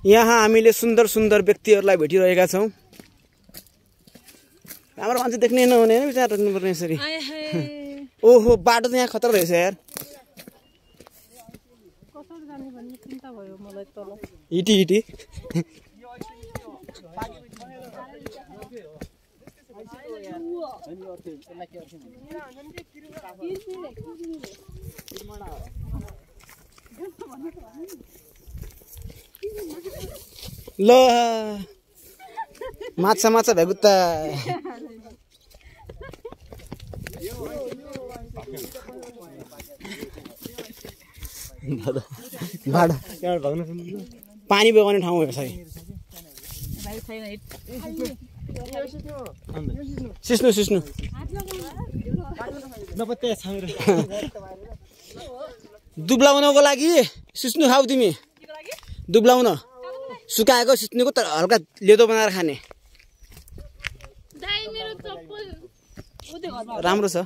यहाँ हामीले सुन्दर सुन्दर व्यक्तिहरूलाई भेटिरहेका छौँ। हाम्रो मान्छे देख्ने नहुने होइन विचार राख्नुपर्ने यसरी। ओहो बाटो त यहाँ खतरा रहेछ यार। हिटी हिटी ल माछा माछा भ्यागुत्ता पानी बगाउने ठाउँ हो सही। सिस्नु सिस्नु दुब्लाउनको लागि सिस्नु खाऊ तिमी। दुब्लाउन सुकाएको सिस्नुको तर हल्का लेदो बनाएर खाने राम्रो छ।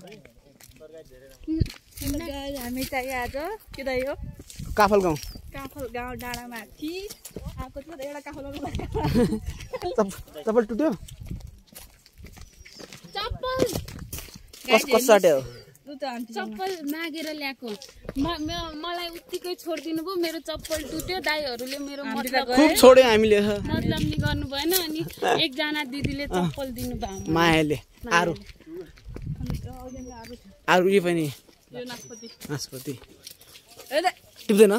हामी चाहिँ आज के हो काफल गाउँ डाँडामा आएको थियो एउटा काफल चप्पल टुट्यो कस साट्यो चप्पल मागेर ल्याएको मलाई उत्तिकै छोडिदिनु भयो। मेरो चप्पल टुट्यो दाइहरूले मेरो खुब छोड्यो हामीले मतलब नि गर्नु भएन। अनि एकजना दिदीले चप्पल दिनु भयो मायाले। आरु यो पनि नास्पति टिप्दैन।